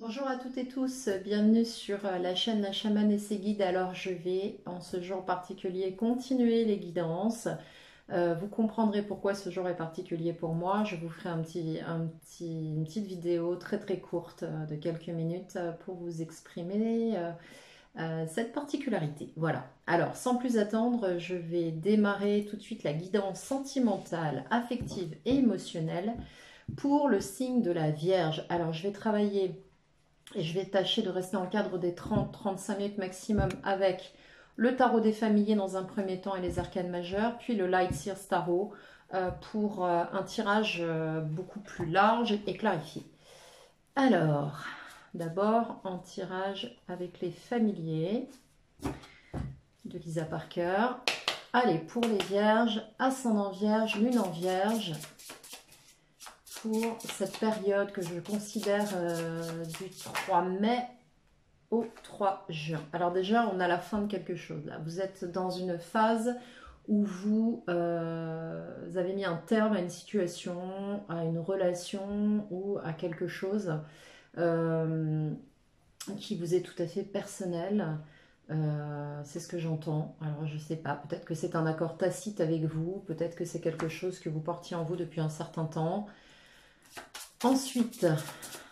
Bonjour à toutes et tous, bienvenue sur la chaîne La Chamane et ses guides. Alors je vais en ce jour particulier continuer les guidances. Vous comprendrez pourquoi ce jour est particulier pour moi. Je vous ferai une petite vidéo très courte de quelques minutes pour vous exprimer cette particularité. Voilà. Alors sans plus attendre, je vais démarrer tout de suite la guidance sentimentale, affective et émotionnelle pour le signe de la Vierge. Alors je vais travailler et je vais tâcher de rester en cadre des 30-35 minutes maximum avec le tarot des familiers dans un premier temps et les arcanes majeures, puis le Light Seers Tarot pour un tirage beaucoup plus large et clarifié. Alors, d'abord en tirage avec les familiers de Lisa Parker. Allez, pour les vierges, ascendant vierge, lune en vierge, pour cette période que je considère du 3 mai au 3 juin. Alors déjà, on a la fin de quelque chose là. Vous êtes dans une phase où vous avez mis un terme à une situation, à une relation ou à quelque chose qui vous est tout à fait personnel. C'est ce que j'entends. Alors je sais pas, peut-être que c'est un accord tacite avec vous, peut-être que c'est quelque chose que vous portiez en vous depuis un certain temps. Ensuite,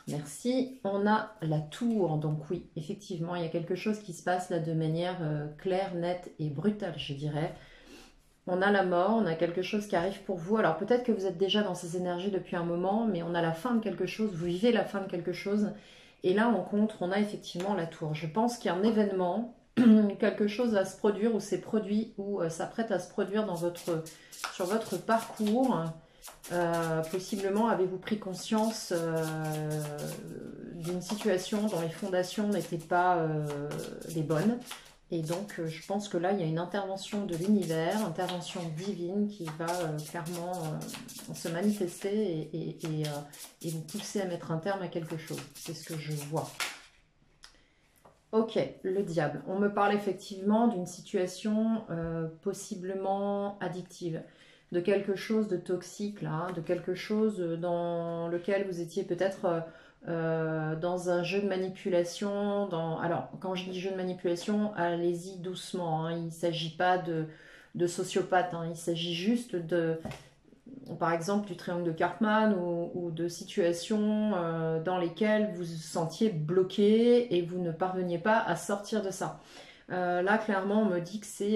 merci, on a la tour. Donc oui, effectivement, il y a quelque chose qui se passe là de manière claire, nette et brutale, je dirais. On a la mort, on a quelque chose qui arrive pour vous. Alors peut-être que vous êtes déjà dans ces énergies depuis un moment, mais on a la fin de quelque chose, vous vivez la fin de quelque chose. Et là, on a effectivement la tour. Je pense qu'il y a un événement, quelque chose va se produire ou s'est produit ou s'apprête à se produire sur votre parcours. Possiblement avez-vous pris conscience d'une situation dont les fondations n'étaient pas les bonnes. Et donc je pense que là il y a une intervention de l'univers, intervention divine qui va clairement se manifester et vous pousser à mettre un terme à quelque chose. C'est ce que je vois. Ok, le diable. On me parle effectivement d'une situation possiblement addictive, de quelque chose de toxique, là, de quelque chose dans lequel vous étiez peut-être dans un jeu de manipulation. Alors, quand je dis jeu de manipulation, allez-y doucement, hein, il ne s'agit pas de sociopathe, hein, il s'agit juste par exemple, du triangle de Cartman ou de situations dans lesquelles vous vous sentiez bloqué et vous ne parveniez pas à sortir de ça. Là, clairement, on me dit que il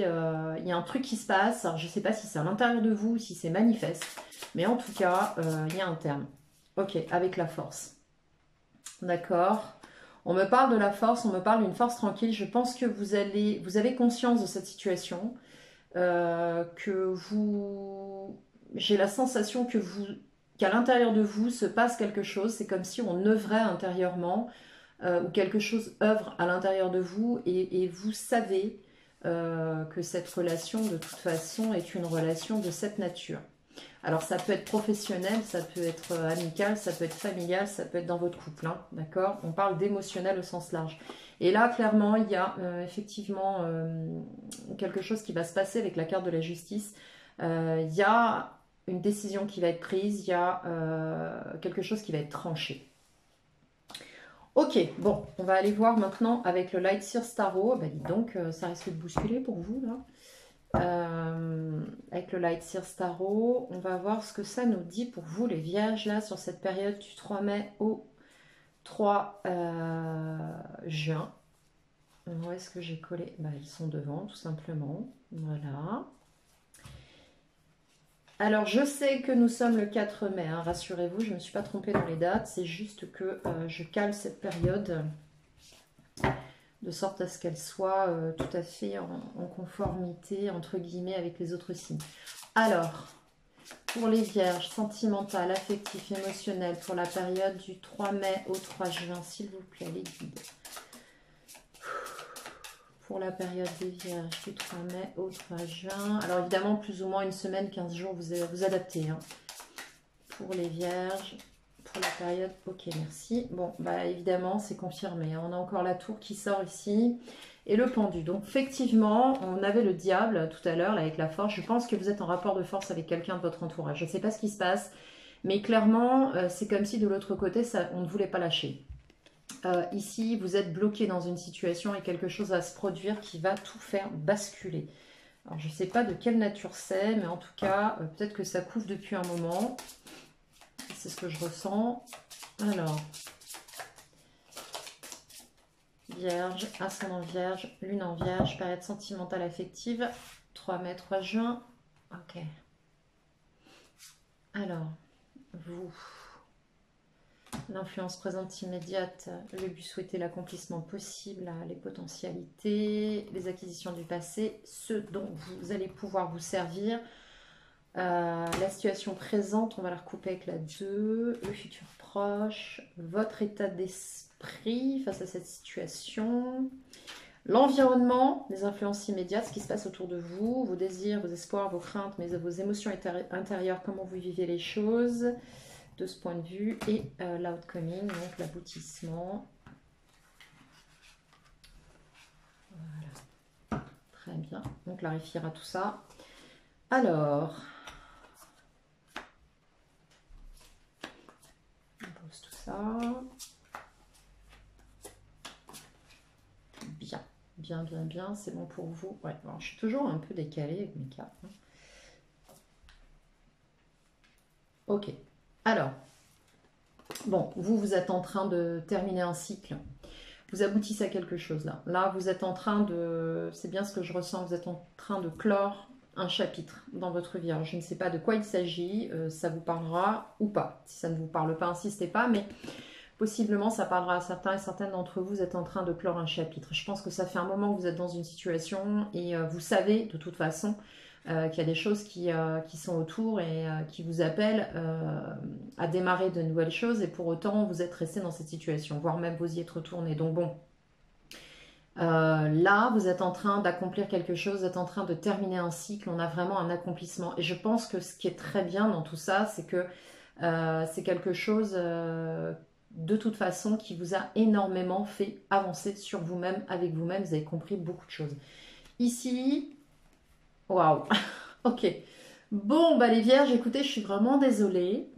y a un truc qui se passe. Alors, je ne sais pas si c'est à l'intérieur de vous, si c'est manifeste, mais en tout cas, il y a un terme. Ok, avec la force. D'accord. On me parle de la force, on me parle d'une force tranquille. Je pense que vous avez conscience de cette situation, j'ai la sensation qu'à l'intérieur de vous se passe quelque chose. C'est comme si on œuvrait intérieurement ou quelque chose œuvre à l'intérieur de vous et vous savez que cette relation de toute façon est une relation de cette nature. Alors ça peut être professionnel, ça peut être amical, ça peut être familial, ça peut être dans votre couple, hein, d'accord? On parle d'émotionnel au sens large. Et là, clairement, il y a effectivement quelque chose qui va se passer avec la carte de la justice. Il y a une décision qui va être prise, il y a quelque chose qui va être tranché. Ok, bon, on va aller voir maintenant avec le Light Seers Tarot. Ben, dis donc, ça risque de bousculer pour vous, là. Avec le Light Seers Tarot, on va voir ce que ça nous dit pour vous, les vierges, là, sur cette période du 3 mai au 3 juin. Où est-ce que j'ai collé? Ben, ils sont devant, tout simplement. Voilà. Alors, je sais que nous sommes le 4 mai, hein, rassurez-vous, je ne me suis pas trompée dans les dates, c'est juste que je cale cette période de sorte à ce qu'elle soit tout à fait en conformité, entre guillemets, avec les autres signes. Alors, pour les vierges, sentimentales, affectifs, émotionnels, pour la période du 3 mai au 3 juin, s'il vous plaît, les guides. Pour la période des vierges du 3 mai au 3 juin. Alors évidemment, plus ou moins une semaine, 15 jours, vous allez vous adapter. Hein. Pour les vierges, pour la période, ok, merci. Bon, bah évidemment, c'est confirmé. Hein. On a encore la tour qui sort ici et le pendu. Donc effectivement, on avait le diable tout à l'heure avec la force. Je pense que vous êtes en rapport de force avec quelqu'un de votre entourage. Je ne sais pas ce qui se passe, mais clairement, c'est comme si de l'autre côté, on ne voulait pas lâcher. Ici, vous êtes bloqué dans une situation et quelque chose va se produire qui va tout faire basculer. Alors, je ne sais pas de quelle nature c'est, mais en tout cas, peut-être que ça couvre depuis un moment. C'est ce que je ressens. Alors, Vierge, ascendant Vierge, lune en Vierge, période sentimentale affective, 3 mai, 3 juin. Ok. Alors, vous, l'influence présente immédiate, le but souhaité, l'accomplissement possible, les potentialités, les acquisitions du passé, ce dont vous allez pouvoir vous servir. La situation présente, on va la recouper avec la 2, le futur proche, votre état d'esprit face à cette situation, l'environnement, les influences immédiates, ce qui se passe autour de vous, vos désirs, vos espoirs, vos craintes, mais vos émotions intérieures, comment vous vivez les choses de ce point de vue, et l'outcoming, donc l'aboutissement. Voilà. Très bien, on clarifiera tout ça. Alors, on pose tout ça. Bien, bien, bien, bien, c'est bon pour vous. Ouais, alors, je suis toujours un peu décalée avec mes cartes. Ok, alors, bon, vous êtes en train de terminer un cycle. Vous aboutissez à quelque chose là. Là, vous êtes en train de, c'est bien ce que je ressens, vous êtes en train de clore un chapitre dans votre vie. Alors, je ne sais pas de quoi il s'agit, ça vous parlera ou pas. Si ça ne vous parle pas, insistez pas, mais possiblement ça parlera à certains et certaines d'entre vous. Vous êtes en train de clore un chapitre. Je pense que ça fait un moment que vous êtes dans une situation et vous savez de toute façon qu'il y a des choses qui sont autour et qui vous appellent à démarrer de nouvelles choses, et pour autant vous êtes resté dans cette situation, voire même vous y êtes retourné. Donc bon, là vous êtes en train d'accomplir quelque chose, vous êtes en train de terminer un cycle, on a vraiment un accomplissement. Et je pense que ce qui est très bien dans tout ça, c'est que c'est quelque chose de toute façon qui vous a énormément fait avancer sur vous-même, avec vous-même. Vous avez compris beaucoup de choses. Ici, waouh, ok. Bon, bah les vierges, écoutez, je suis vraiment désolée.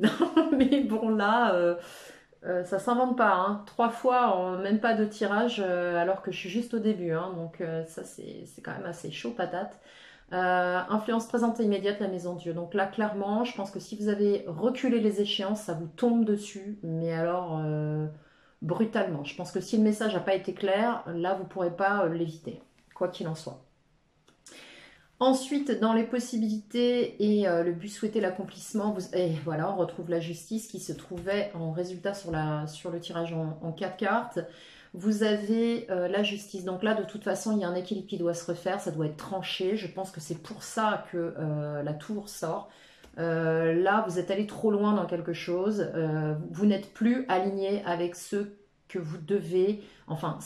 Mais bon, là, ça s'invente pas. Hein. 3 fois, même pas de tirage, alors que je suis juste au début. Hein. Donc ça, c'est quand même assez chaud patate. Influence présente et immédiate, la maison Dieu. Donc là, clairement, je pense que si vous avez reculé les échéances, ça vous tombe dessus. Mais alors, brutalement. Je pense que si le message n'a pas été clair, là, vous ne pourrez pas l'éviter, quoi qu'il en soit. Ensuite, dans les possibilités et le but souhaité, l'accomplissement, et voilà, on retrouve la justice qui se trouvait en résultat sur le tirage en 4 cartes. Vous avez la justice. Donc là, de toute façon, il y a un équilibre qui doit se refaire, ça doit être tranché. Je pense que c'est pour ça que la tour sort. Là, vous êtes allé trop loin dans quelque chose. Vous n'êtes plus aligné avec ce que vous devez... Enfin...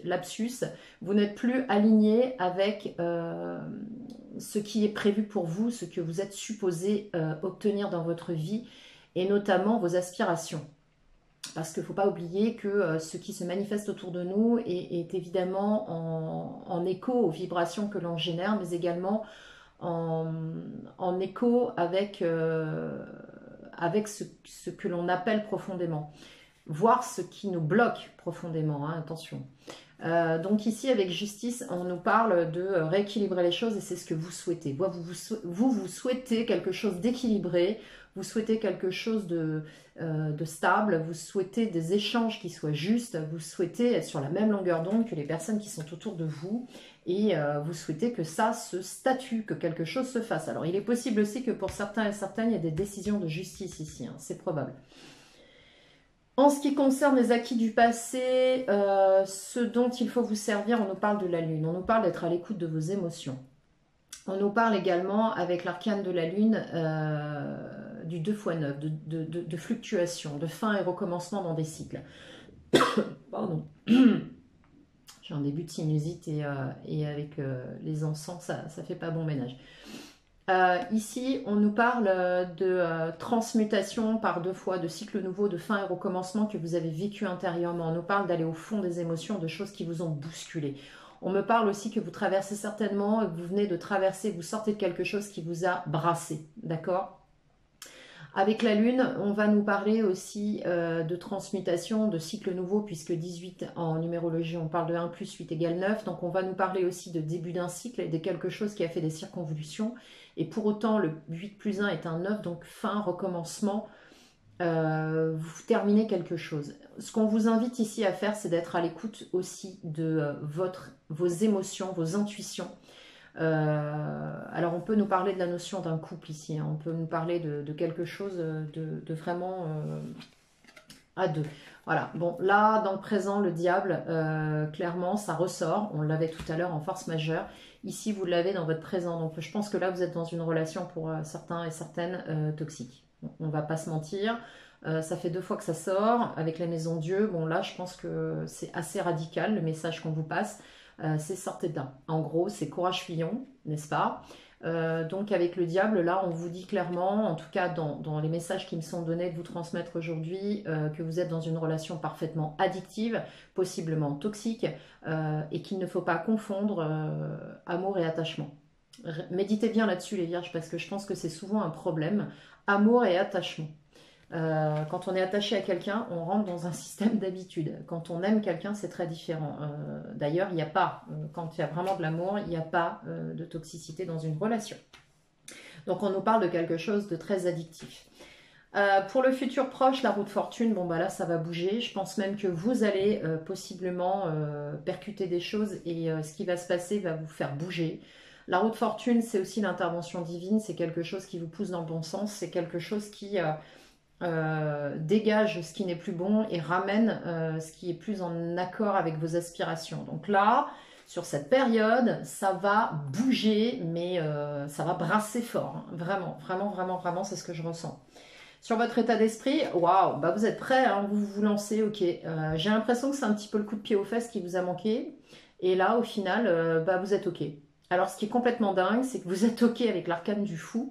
lapsus, vous n'êtes plus aligné avec ce qui est prévu pour vous, ce que vous êtes supposé obtenir dans votre vie, et notamment vos aspirations. Parce qu'il ne faut pas oublier que ce qui se manifeste autour de nous est évidemment en écho aux vibrations que l'on génère, mais également en écho avec ce que l'on appelle profondément. Voir ce qui nous bloque profondément, hein, attention. Donc ici, avec justice, on nous parle de rééquilibrer les choses, et c'est ce que vous souhaitez. Vous souhaitez quelque chose d'équilibré, vous souhaitez quelque chose de stable, vous souhaitez des échanges qui soient justes, vous souhaitez être sur la même longueur d'onde que les personnes qui sont autour de vous, et vous souhaitez que ça se statue, que quelque chose se fasse. Alors il est possible aussi que pour certains et certaines, il y a des décisions de justice ici, hein, c'est probable. En ce qui concerne les acquis du passé, ce dont il faut vous servir, on nous parle de la lune, on nous parle d'être à l'écoute de vos émotions. On nous parle également, avec l'arcane de la lune, du 2x9, de fluctuation, de fin et recommencement dans des cycles. Pardon. J'ai un début de sinusite et avec les encens, ça fait pas bon ménage. Ici, on nous parle de transmutation par 2 fois, de cycle nouveau, de fin et recommencement que vous avez vécu intérieurement. On nous parle d'aller au fond des émotions, de choses qui vous ont bousculé. On me parle aussi que vous traversez certainement, que vous venez de traverser, vous sortez de quelque chose qui vous a brassé, d'accord ? Avec la Lune, on va nous parler aussi de transmutation, de cycle nouveau, puisque 18 en numérologie, on parle de 1 plus 8 égale 9. Donc on va nous parler aussi de début d'un cycle et de quelque chose qui a fait des circonvolutions. Et pour autant, le 8 plus 1 est un 9, donc fin, recommencement. Vous terminez quelque chose. Ce qu'on vous invite ici à faire, c'est d'être à l'écoute aussi de vos émotions, vos intuitions. Alors on peut nous parler de la notion d'un couple ici, hein. On peut nous parler de quelque chose de vraiment à deux. Voilà, bon là dans le présent le diable, clairement ça ressort, on l'avait tout à l'heure en force majeure, ici vous l'avez dans votre présent, donc je pense que là vous êtes dans une relation pour certains et certaines toxique. On va pas se mentir, ça fait 2 fois que ça sort avec la maison Dieu, bon là je pense que c'est assez radical le message qu'on vous passe. C'est sortez d'un. En gros, c'est courage fillon, n'est-ce pas? Donc avec le diable, là, on vous dit clairement, en tout cas dans les messages qui me sont donnés de vous transmettre aujourd'hui, que vous êtes dans une relation parfaitement addictive, possiblement toxique, et qu'il ne faut pas confondre amour et attachement. Méditez bien là-dessus les vierges, parce que je pense que c'est souvent un problème, amour et attachement. Quand on est attaché à quelqu'un, on rentre dans un système d'habitude. Quand on aime quelqu'un, c'est très différent. D'ailleurs, il n'y a pas, quand il y a vraiment de l'amour, il n'y a pas de toxicité dans une relation. Donc on nous parle de quelque chose de très addictif. Pour le futur proche, la route fortune, bon bah là ça va bouger. Je pense même que vous allez possiblement percuter des choses et ce qui va se passer va vous faire bouger. La route fortune, c'est aussi l'intervention divine, c'est quelque chose qui vous pousse dans le bon sens, c'est quelque chose qui dégage ce qui n'est plus bon et ramène ce qui est plus en accord avec vos aspirations. Donc là, sur cette période, ça va bouger, mais ça va brasser fort. Hein. Vraiment, vraiment, vraiment, vraiment, c'est ce que je ressens. Sur votre état d'esprit, waouh, bah vous êtes prêts, hein, vous vous lancez, ok. J'ai l'impression que c'est un petit peu le coup de pied aux fesses qui vous a manqué. Et là, au final, bah vous êtes ok. Alors, ce qui est complètement dingue, c'est que vous êtes ok avec l'arcane du fou.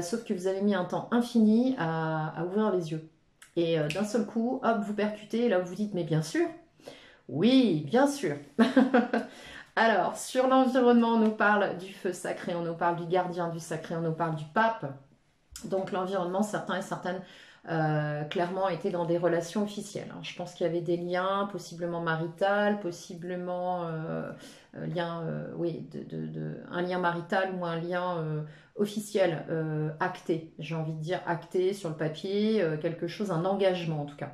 Sauf que vous avez mis un temps infini à ouvrir les yeux. Et d'un seul coup, hop, vous percutez, et là vous vous dites, mais bien sûr, oui, bien sûr. Alors, sur l'environnement, on nous parle du feu sacré, on nous parle du gardien du sacré, on nous parle du pape. Donc l'environnement, certains et certaines clairement étaient dans des relations officielles. Je pense qu'il y avait des liens, possiblement marital, possiblement oui, un lien marital ou un lien officiel, acté. J'ai envie de dire acté sur le papier, quelque chose, un engagement en tout cas.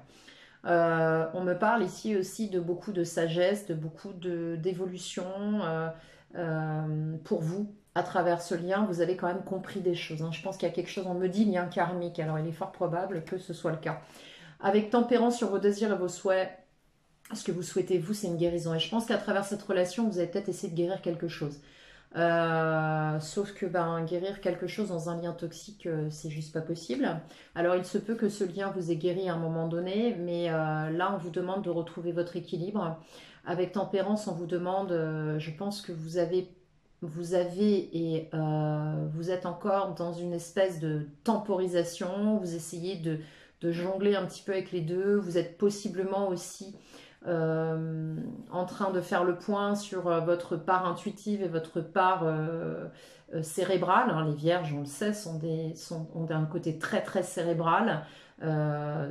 On me parle ici aussi de beaucoup de sagesse, de beaucoup d'évolution pour vous. À travers ce lien, vous avez quand même compris des choses. Hein. Je pense qu'il y a quelque chose, on me dit lien karmique, alors il est fort probable que ce soit le cas. Avec tempérance sur vos désirs et vos souhaits, ce que vous souhaitez, vous, c'est une guérison. Et je pense qu'à travers cette relation, vous avez peut-être essayé de guérir quelque chose. Sauf que guérir quelque chose dans un lien toxique, c'est juste pas possible. Alors il se peut que ce lien vous ait guéri à un moment donné, mais là on vous demande de retrouver votre équilibre. Avec tempérance, on vous demande, je pense que vous avez et vous êtes encore dans une espèce de temporisation, vous essayez de jongler un petit peu avec les deux, vous êtes possiblement aussi en train de faire le point sur votre part intuitive et votre part cérébrale. Hein. Les vierges, on le sait, ont un côté très très cérébral,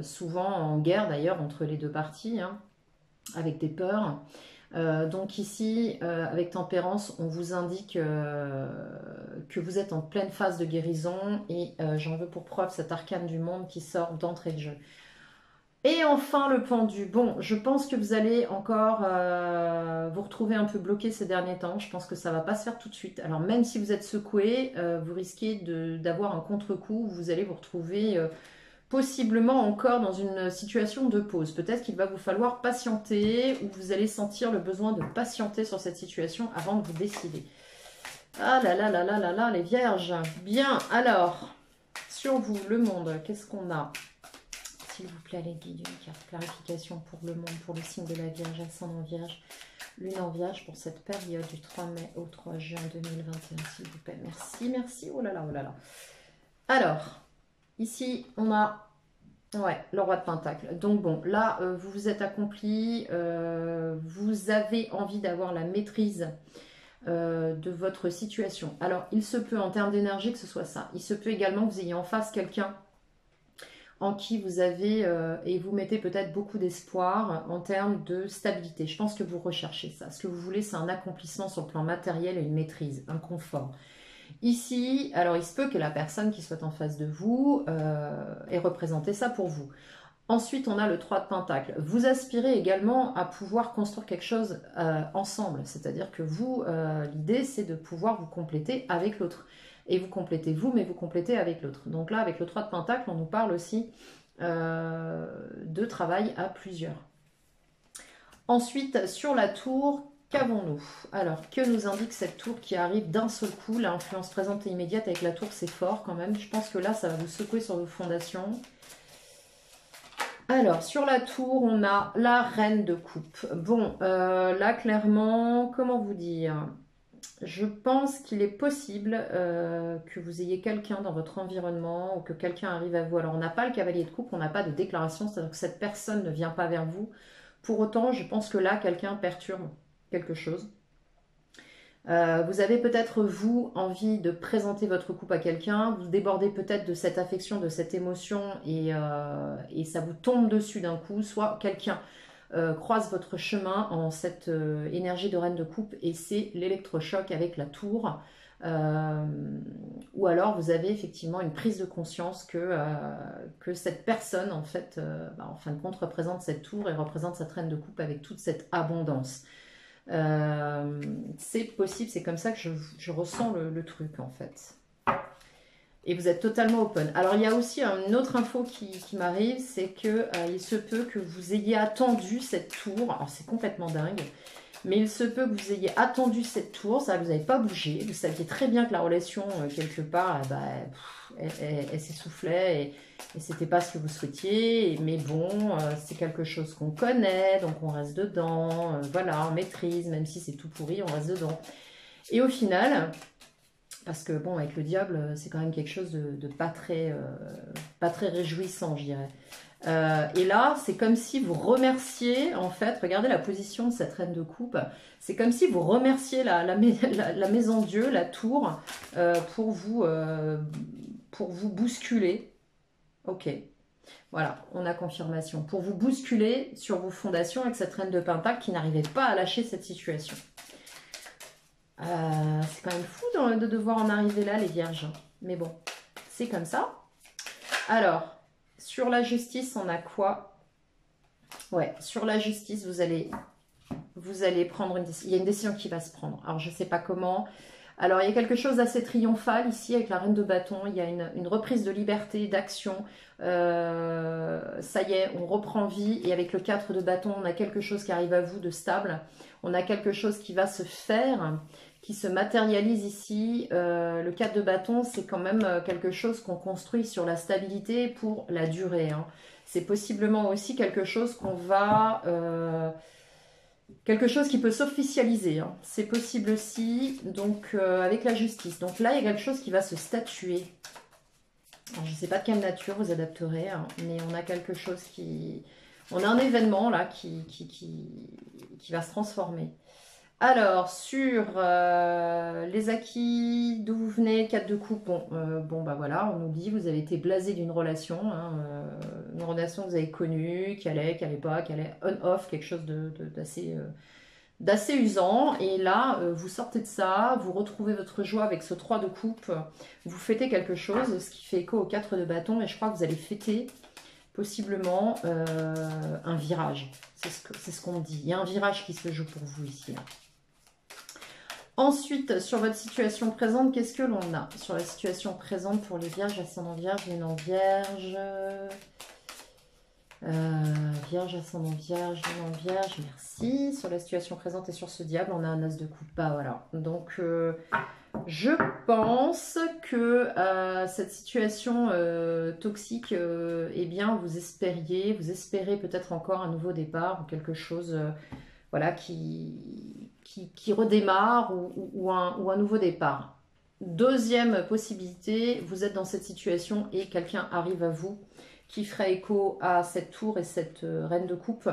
souvent en guerre d'ailleurs entre les deux parties, hein, avec des peurs. Donc ici, avec tempérance, on vous indique que vous êtes en pleine phase de guérison et j'en veux pour preuve cet arcane du monde qui sort d'entrée de jeu. Et enfin le pendu. Bon, je pense que vous allez encore vous retrouver un peu bloqué ces derniers temps. Je pense que ça ne va pas se faire tout de suite. Alors même si vous êtes secoué, vous risquez d'avoir un contre-coup où vous allez vous retrouver possiblement encore dans une situation de pause. Peut-être qu'il va vous falloir patienter ou vous allez sentir le besoin de patienter sur cette situation avant de vous décider. Ah là là là là là là, les vierges. Bien, alors, sur vous, le monde, qu'est-ce qu'on a ? S'il vous plaît, les guides, une carte clarification pour le monde, pour le signe de la Vierge, ascendant Vierge, lune en Vierge pour cette période du 3 mai au 3 juin 2021, s'il vous plaît. Merci, merci. Oh là là, oh là là. Alors, ici, on a le roi de Pentacle. Donc bon, là, vous vous êtes accompli, vous avez envie d'avoir la maîtrise de votre situation. Alors, il se peut, en termes d'énergie, que ce soit ça. Il se peut également que vous ayez en face quelqu'un en qui vous avez, et vous mettez peut-être beaucoup d'espoir en termes de stabilité. Je pense que vous recherchez ça. Ce que vous voulez, c'est un accomplissement sur le plan matériel et une maîtrise, un confort. Ici, alors il se peut que la personne qui soit en face de vous ait représenté ça pour vous. Ensuite, on a le 3 de Pentacle. Vous aspirez également à pouvoir construire quelque chose ensemble. C'est-à-dire que vous, l'idée, c'est de pouvoir vous compléter avec l'autre. Et vous complétez vous, mais vous complétez avec l'autre. Donc là, avec le 3 de Pentacle, on nous parle aussi de travail à plusieurs. Ensuite, sur la tour, qu'avons-nous? Alors, que nous indique cette tour qui arrive d'un seul coup? L'influence présente et immédiate avec la tour, c'est fort quand même. Je pense que là, ça va vous secouer sur vos fondations. Alors, sur la tour, on a la reine de coupe. Bon, là, clairement, comment vous dire? Je pense qu'il est possible que vous ayez quelqu'un dans votre environnement ou que quelqu'un arrive à vous. Alors, on n'a pas le cavalier de coupe, on n'a pas de déclaration, c'est-à-dire que cette personne ne vient pas vers vous. Pour autant, je pense que là, quelqu'un perturbe quelque chose. Vous avez peut-être, vous, envie de présenter votre couple à quelqu'un, vous débordez peut-être de cette affection, de cette émotion, et ça vous tombe dessus d'un coup, soit quelqu'un croise votre chemin en cette énergie de reine de coupe, et c'est l'électrochoc avec la tour, ou alors vous avez effectivement une prise de conscience que cette personne, en fait, en fin de compte, représente cette tour et représente cette reine de coupe avec toute cette abondance. C'est possible, c'est comme ça que je ressens le truc en fait. Et vous êtes totalement open. Alors il y a aussi une autre info qui m'arrive, c'est que il se peut que vous ayez attendu cette tour. Alors c'est complètement dingue, mais il se peut que vous ayez attendu cette tour, ça vous n'avez pas bougé. Vous saviez très bien que la relation quelque part, elle s'essoufflait et c'était pas ce que vous souhaitiez. Mais bon, c'est quelque chose qu'on connaît, donc on reste dedans. Voilà, on maîtrise, même si c'est tout pourri, on reste dedans. Et au final, parce que bon, avec le diable, c'est quand même quelque chose de pas très réjouissant, je dirais. Et là, c'est comme si vous remerciez, en fait, regardez la position de cette reine de coupe, c'est comme si vous remerciez la maison Dieu, la tour, pour vous bousculer. Ok, voilà, on a confirmation. Pour vous bousculer sur vos fondations avec cette reine de Pentacle qui n'arrivait pas à lâcher cette situation. C'est quand même fou de devoir en arriver là, les vierges. Mais bon, c'est comme ça. Alors, sur la justice, on a quoi? Ouais, sur la justice, vous allez prendre une décision. Il y a une décision qui va se prendre. Alors, je ne sais pas comment. Alors, il y a quelque chose d'assez triomphal ici avec la reine de bâton. Il y a une reprise de liberté, d'action. Ça y est, on reprend vie. Et avec le 4 de bâton, on a quelque chose qui arrive à vous de stable. On a quelque chose qui va se faire, qui se matérialise ici. Le 4 de bâton, c'est quand même quelque chose qu'on construit sur la stabilité pour la durée. Hein. C'est possiblement aussi quelque chose qu'on va... quelque chose qui peut s'officialiser. Hein. C'est possible aussi, donc avec la justice. Donc là, il y a quelque chose qui va se statuer. Alors, je ne sais pas de quelle nature vous adapterez, hein, mais on a quelque chose qui... On a un événement là qui va se transformer. Alors, sur les acquis, d'où vous venez, 4 de coupe, bah voilà, on nous dit, vous avez été blasé d'une relation, hein, une relation que vous avez connue, qui allait pas, qui allait on-off, quelque chose d'assez usant, et là, vous sortez de ça, vous retrouvez votre joie avec ce 3 de coupe, vous fêtez quelque chose, ce qui fait écho au 4 de bâton, et je crois que vous allez fêter possiblement un virage, c'est ce qu'on me dit, il y a un virage qui se joue pour vous ici, là. Ensuite, sur votre situation présente, qu'est-ce que l'on a? Sur la situation présente pour les vierges, ascendant vierge, vénant vierge. Vierge, ascendant vierge, vénant vierge, merci. Sur la situation présente et sur ce diable, on a un as de coupe. Bah voilà. Donc, je pense que cette situation toxique, eh bien, vous espérez peut-être encore un nouveau départ ou quelque chose, voilà, qui redémarre ou un nouveau départ. Deuxième possibilité, vous êtes dans cette situation et quelqu'un arrive à vous qui ferait écho à cette tour et cette reine de coupe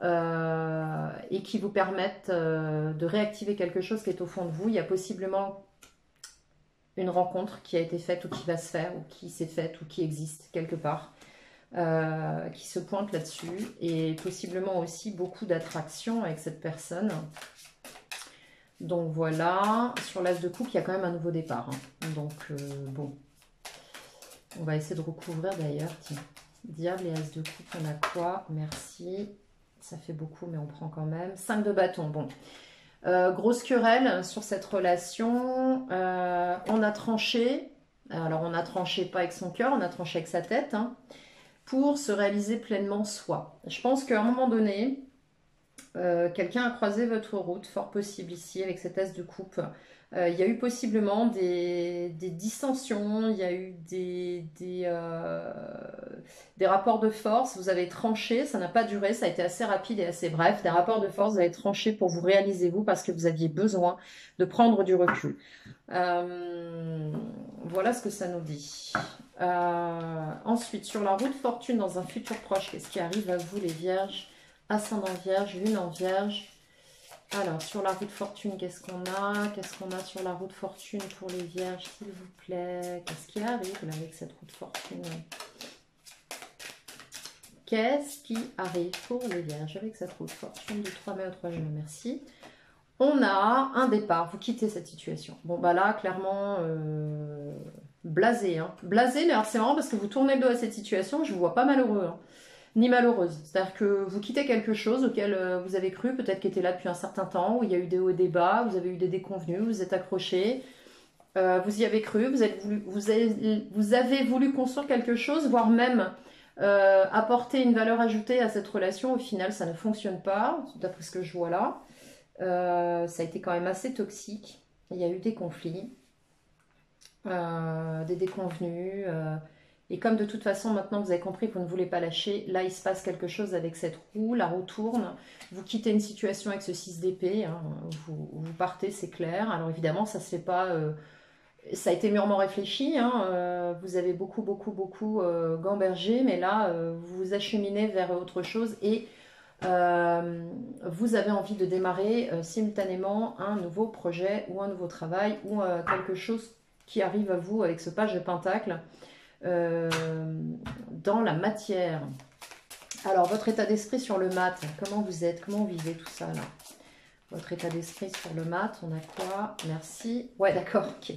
et qui vous permettent de réactiver quelque chose qui est au fond de vous. Il y a possiblement une rencontre qui a été faite ou qui va se faire ou qui s'est faite ou qui existe quelque part. qui se pointe là-dessus. Et possiblement aussi beaucoup d'attraction avec cette personne. Donc voilà, sur l'as de coupe, il y a quand même un nouveau départ. Hein. Donc bon, on va essayer de recouvrir d'ailleurs. Tiens, diable et as de coupe, on a quoi? Merci. Ça fait beaucoup, mais on prend quand même. 5 de bâton, bon. Grosse querelle sur cette relation. On a tranché. Alors, on a tranché pas avec son cœur, on a tranché avec sa tête. Hein, pour se réaliser pleinement soi. Je pense qu'à un moment donné, quelqu'un a croisé votre route, fort possible ici, avec cette as de coupe. Il y a eu possiblement des dissensions, il y a eu des rapports de force, vous avez tranché, ça n'a pas duré, ça a été assez rapide et assez bref. Des rapports de force, vous avez tranché pour vous réaliser vous, parce que vous aviez besoin de prendre du recul. Voilà ce que ça nous dit. Ensuite, sur la route fortune dans un futur proche, qu'est-ce qui arrive à vous les vierges? Ascendant vierge, lune en vierge. Alors, sur la route fortune, qu'est-ce qu'on a? Qu'est-ce qu'on a sur la route fortune pour les vierges, s'il vous plaît? Qu'est-ce qui arrive là avec cette route fortune? Qu'est-ce qui arrive pour les vierges avec cette route fortune du 3 mai au 3 juin? Merci. On a un départ, vous quittez cette situation. Bon, bah là, clairement, blasé. Hein. Blasé, mais alors c'est marrant parce que vous tournez le dos à cette situation, je vous vois pas malheureux. Hein. Ni malheureuse. C'est-à-dire que vous quittez quelque chose auquel vous avez cru, peut-être qu'il était là depuis un certain temps, où il y a eu des hauts et des bas, vous avez eu des déconvenus, vous êtes accroché, vous y avez cru, vous avez voulu construire quelque chose, voire même apporter une valeur ajoutée à cette relation. Au final, ça ne fonctionne pas, d'après ce que je vois là. Ça a été quand même assez toxique. Il y a eu des conflits, des déconvenus. Et comme de toute façon, maintenant vous avez compris que vous ne voulez pas lâcher, là il se passe quelque chose avec cette roue, la roue tourne, vous quittez une situation avec ce 6 d'épée, hein, vous partez, c'est clair. Alors évidemment, ça se fait pas, ça a été mûrement réfléchi, hein, vous avez beaucoup gambergé, mais là vous vous acheminez vers autre chose et vous avez envie de démarrer simultanément un nouveau projet ou un nouveau travail ou quelque chose qui arrive à vous avec ce page de pentacle. Dans la matière. Alors, votre état d'esprit sur le mat, comment vous êtes? Comment vous vivez tout ça, là? Votre état d'esprit sur le mat, on a quoi? Merci. Ouais, d'accord, ok.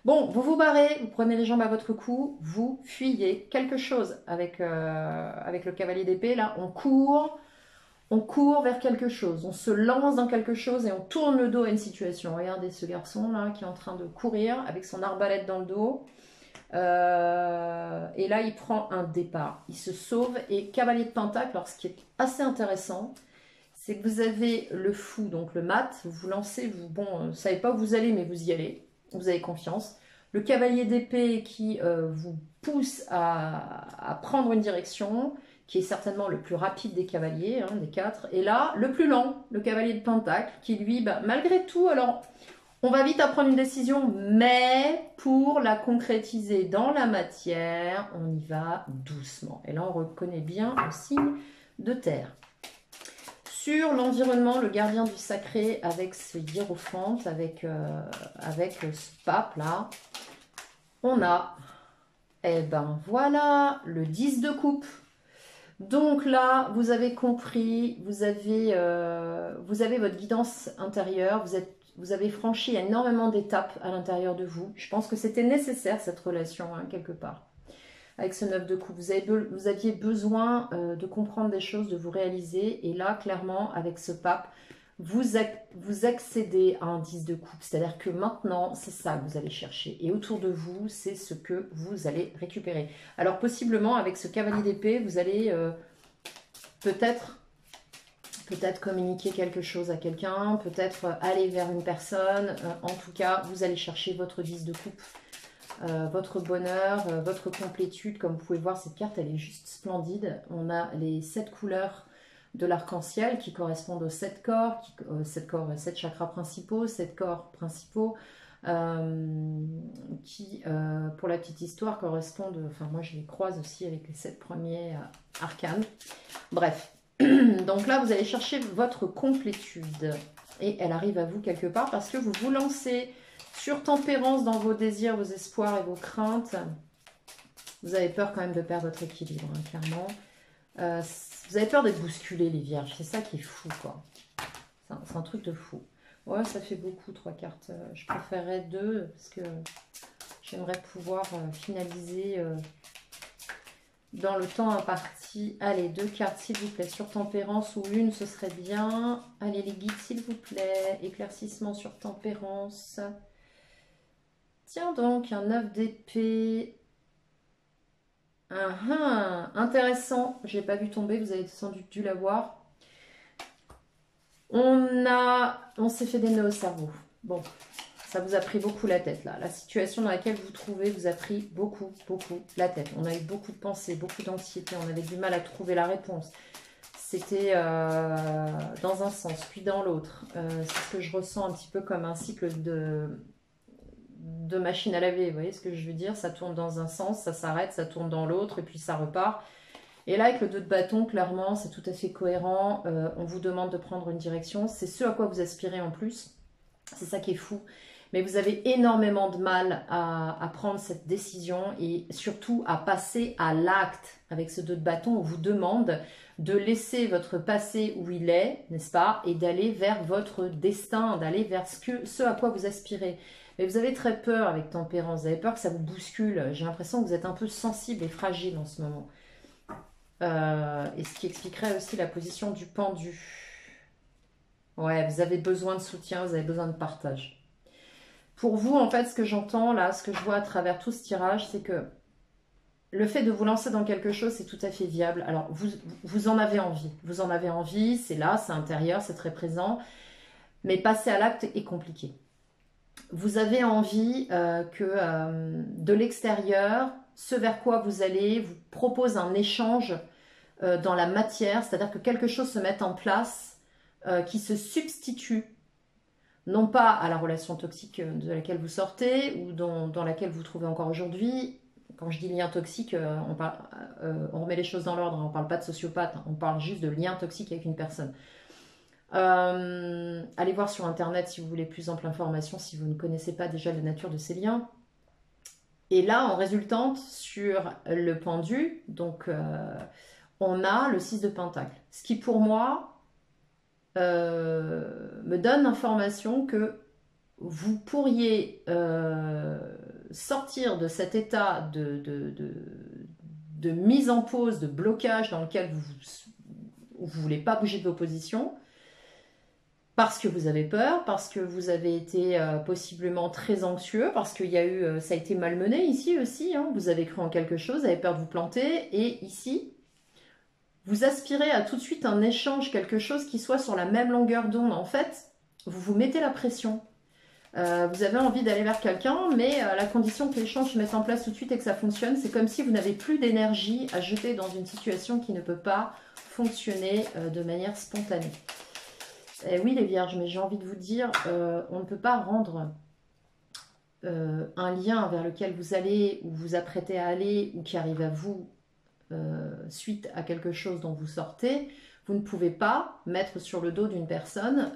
Bon, vous vous barrez, vous prenez les jambes à votre cou, vous fuyez quelque chose avec le cavalier d'épée, là, on court vers quelque chose, on se lance dans quelque chose et on tourne le dos à une situation. Regardez ce garçon, là, qui est en train de courir avec son arbalète dans le dos. Et là il prend un départ, il se sauve. Et cavalier de pentacle, alors ce qui est assez intéressant, c'est que vous avez le fou, donc le mat, vous vous lancez, vous ne savez pas où vous allez, mais vous y allez, vous avez confiance. Le cavalier d'épée qui vous pousse à prendre une direction, qui est certainement le plus rapide des cavaliers, hein, des 4. Et là, le plus lent, le cavalier de pentacle, qui lui, malgré tout, alors on va vite à prendre une décision, mais pour la concrétiser dans la matière, on y va doucement. Et là, on reconnaît bien le signe de terre. Sur l'environnement, le gardien du sacré avec ce hiérophante, avec ce pape là, on a, eh ben voilà, le 10 de coupe. Donc là, vous avez compris, vous avez votre guidance intérieure, vous avez franchi énormément d'étapes à l'intérieur de vous. Je pense que c'était nécessaire cette relation, hein, quelque part. Avec ce 9 de coupe, vous aviez besoin de comprendre des choses, de vous réaliser. Et là, clairement, avec ce pape, vous accédez à un 10 de coupe. C'est-à-dire que maintenant, c'est ça que vous allez chercher. Et autour de vous, c'est ce que vous allez récupérer. Alors, possiblement, avec ce cavalier d'épée, vous allez peut-être communiquer quelque chose à quelqu'un, peut-être aller vers une personne. En tout cas, vous allez chercher votre 10 de coupe, votre bonheur, votre complétude. Comme vous pouvez voir, cette carte, elle est juste splendide. On a les 7 couleurs de l'arc-en-ciel qui correspondent aux 7 corps, 7 chakras principaux, 7 corps principaux, qui, pour la petite histoire, correspondent, enfin moi je les croise aussi avec les 7 premiers arcanes. Bref. Donc là, vous allez chercher votre complétude et elle arrive à vous quelque part parce que vous vous lancez sur tempérance dans vos désirs, vos espoirs et vos craintes. Vous avez peur quand même de perdre votre équilibre, hein, clairement. Vous avez peur d'être bousculé, les vierges. C'est ça qui est fou, quoi. C'est un truc de fou. Ouais, ça fait beaucoup, 3 cartes. Je préférerais 2 parce que j'aimerais pouvoir finaliser dans le temps imparti. Allez, 2 cartes, s'il vous plaît. Sur tempérance ou une, ce serait bien. Allez, les guides, s'il vous plaît. Éclaircissement sur tempérance. Tiens donc, un 9 d'épée. Intéressant. Je n'ai pas vu tomber, vous avez sans doute dû l'avoir. On s'est fait des nœuds au cerveau. Bon, ça vous a pris beaucoup la tête là. La situation dans laquelle vous vous trouvez vous a pris beaucoup la tête. On a eu beaucoup de pensées, beaucoup d'anxiété. On avait du mal à trouver la réponse. C'était dans un sens, puis dans l'autre. C'est ce que je ressens un petit peu comme un cycle de machine à laver. Vous voyez ce que je veux dire? Ça tourne dans un sens, ça s'arrête, ça tourne dans l'autre, et puis ça repart. Et là, avec le 2 de bâton, clairement, c'est tout à fait cohérent. On vous demande de prendre une direction. C'est ce à quoi vous aspirez en plus. C'est ça qui est fou. Mais vous avez énormément de mal à prendre cette décision et surtout à passer à l'acte. Avec ce 2 de bâton, on vous demande de laisser votre passé où il est, n'est-ce pas? Et d'aller vers votre destin, d'aller vers ce à quoi vous aspirez. Mais vous avez très peur avec tempérance. Vous avez peur que ça vous bouscule. J'ai l'impression que vous êtes un peu sensible et fragile en ce moment. Et ce qui expliquerait aussi la position du pendu. Ouais, vous avez besoin de soutien, vous avez besoin de partage. Pour vous, en fait, ce que j'entends là, ce que je vois à travers tout ce tirage, c'est que le fait de vous lancer dans quelque chose, c'est tout à fait viable. Alors, vous en avez envie. Vous en avez envie, c'est là, c'est intérieur, c'est très présent. Mais passer à l'acte est compliqué. Vous avez envie que de l'extérieur, ce vers quoi vous allez vous propose un échange dans la matière, c'est-à-dire que quelque chose se mette en place qui se substitue non pas à la relation toxique de laquelle vous sortez ou dans laquelle vous vous trouvez encore aujourd'hui. Quand je dis lien toxique, on remet les choses dans l'ordre, on ne parle pas de sociopathe, on parle juste de lien toxique avec une personne. Allez voir sur internet si vous voulez plus ample information, si vous ne connaissez pas déjà la nature de ces liens. Et là, en résultante sur le pendu, donc on a le 6 de pentacle. Ce qui pour moi me donne l'information que vous pourriez sortir de cet état de mise en pause, de blocage dans lequel vous ne voulez pas bouger de vos positions, parce que vous avez peur, parce que vous avez été possiblement très anxieux, parce qu'il y a eu, ça a été malmené ici aussi, hein, vous avez cru en quelque chose, vous avez peur de vous planter, et ici, vous aspirez à tout de suite un échange, quelque chose qui soit sur la même longueur d'onde. En fait, vous vous mettez la pression. Vous avez envie d'aller vers quelqu'un, mais à la condition que l'échange se mette en place tout de suite et que ça fonctionne, c'est comme si vous n'avez plus d'énergie à jeter dans une situation qui ne peut pas fonctionner de manière spontanée. Et oui, les vierges, mais j'ai envie de vous dire, on ne peut pas rendre un lien vers lequel vous allez, ou vous apprêtez à aller, ou qui arrive à vous, suite à quelque chose dont vous sortez, vous ne pouvez pas mettre sur le dos d'une personne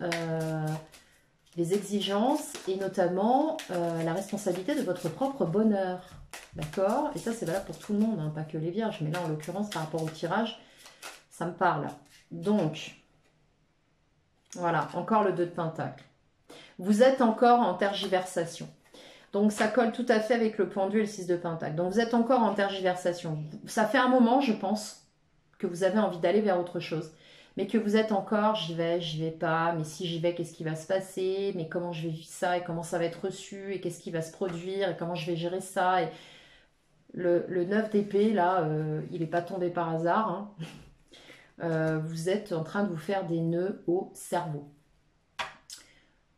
les exigences et notamment la responsabilité de votre propre bonheur. D'accord? Et ça, c'est valable pour tout le monde, hein, pas que les vierges. Mais là, en l'occurrence, par rapport au tirage, ça me parle. Donc, voilà, encore le 2 de pentacle. Vous êtes encore en tergiversation. Donc, ça colle tout à fait avec le pendu et le 6 de pentacle. Donc, vous êtes encore en tergiversation. Ça fait un moment, je pense, que vous avez envie d'aller vers autre chose. Mais que vous êtes encore, j'y vais pas, mais si j'y vais, qu'est-ce qui va se passer? Mais comment je vais vivre ça? Et comment ça va être reçu? Et qu'est-ce qui va se produire? Et comment je vais gérer ça? Et le 9 d'épée, là, il n'est pas tombé par hasard. Hein. Vous êtes en train de vous faire des nœuds au cerveau.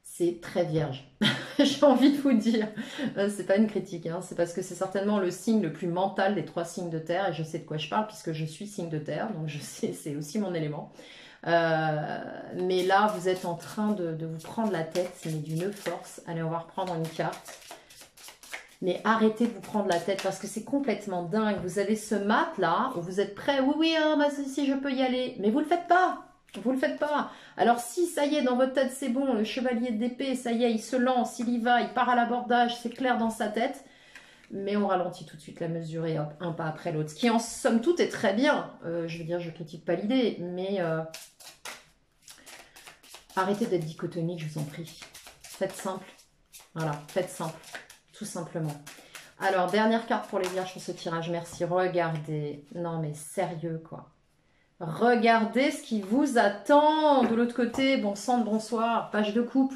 C'est très vierge. J'ai envie de vous dire. C'est pas une critique, hein. C'est parce que c'est certainement le signe le plus mental des 3 signes de terre. Et je sais de quoi je parle puisque je suis signe de terre. Donc je sais, c'est aussi mon élément. Mais là, vous êtes en train de vous prendre la tête, mais d'une force. Allez, on va reprendre une carte. Mais arrêtez de vous prendre la tête parce que c'est complètement dingue. Vous avez ce mat là où vous êtes prêt. Oui, oui, hein, bah, si je peux y aller. Mais vous le faites pas. Vous ne le faites pas. Alors si ça y est, dans votre tête, c'est bon, le chevalier d'épée, ça y est, il se lance, il y va, il part à l'abordage, c'est clair dans sa tête. mais on ralentit tout de suite la mesure et hop, un pas après l'autre. Ce qui en somme toute est très bien. Je veux dire, je critique pas l'idée, mais arrêtez d'être dichotomique, je vous en prie. Faites simple. Voilà, faites simple, tout simplement. Alors, dernière carte pour les vierges sur ce tirage, merci. Regardez, non mais sérieux quoi. Regardez ce qui vous attend de l'autre côté. Bon sang de bonsoir, page de coupe.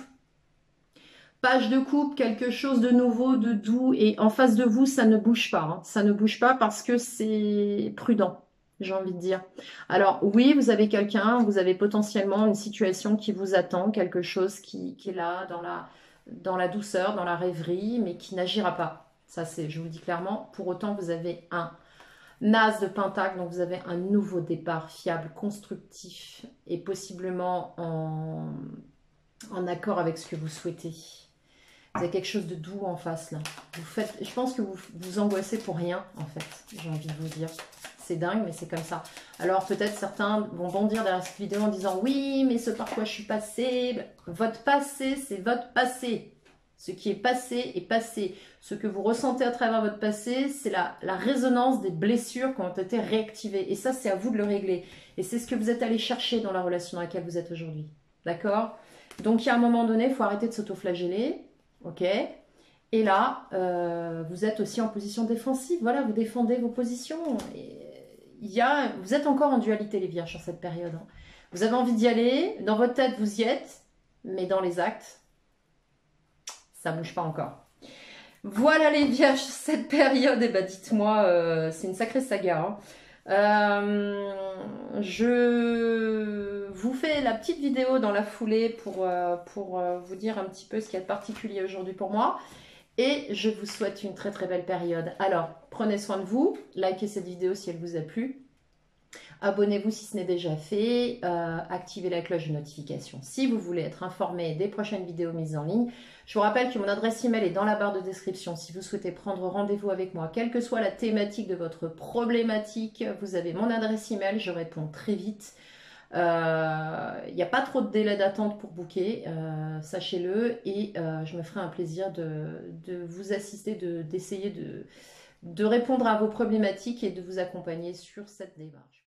Page de coupe, quelque chose de nouveau, de doux. Et en face de vous, ça ne bouge pas. Hein. Ça ne bouge pas parce que c'est prudent, j'ai envie de dire. Alors oui, vous avez quelqu'un, vous avez potentiellement une situation qui vous attend, quelque chose qui est là dans la douceur, dans la rêverie, mais qui n'agira pas. Ça, c'est, je vous le dis clairement. Pour autant, vous avez un As de Pentacle, donc vous avez un nouveau départ fiable, constructif et possiblement en accord avec ce que vous souhaitez. Vous avez quelque chose de doux en face là. Vous faites, je pense que vous vous angoissez pour rien en fait, j'ai envie de vous dire. C'est dingue, mais c'est comme ça. Alors peut-être certains vont bondir derrière cette vidéo en disant oui, mais ce par quoi je suis passée. Votre passé, c'est votre passé. Ce qui est passé est passé. Ce que vous ressentez à travers votre passé, c'est la résonance des blessures qui ont été réactivées. Et ça, c'est à vous de le régler. Et c'est ce que vous êtes allé chercher dans la relation dans laquelle vous êtes aujourd'hui. D'accord? Donc, il y a un moment donné, il faut arrêter de s'autoflageller. Ok? Et là, vous êtes aussi en position défensive. Voilà, vous défendez vos positions. Et vous êtes encore en dualité, les vierges, sur cette période. Hein. Vous avez envie d'y aller. Dans votre tête, vous y êtes. Mais dans les actes, ça bouge pas encore. Voilà les vierges, cette période, et dites-moi, c'est une sacrée saga. Hein. Je vous fais la petite vidéo dans la foulée pour vous dire un petit peu ce qu'il y a de particulier aujourd'hui pour moi. Et je vous souhaite une très très belle période. Alors, prenez soin de vous, likez cette vidéo si elle vous a plu. Abonnez-vous si ce n'est déjà fait, activez la cloche de notification si vous voulez être informé des prochaines vidéos mises en ligne. Je vous rappelle que mon adresse email est dans la barre de description si vous souhaitez prendre rendez-vous avec moi, quelle que soit la thématique de votre problématique. Vous avez mon adresse email, je réponds très vite. Il n'y a pas trop de délai d'attente pour booker, sachez-le, et je me ferai un plaisir de vous assister, d'essayer de répondre à vos problématiques et de vous accompagner sur cette démarche.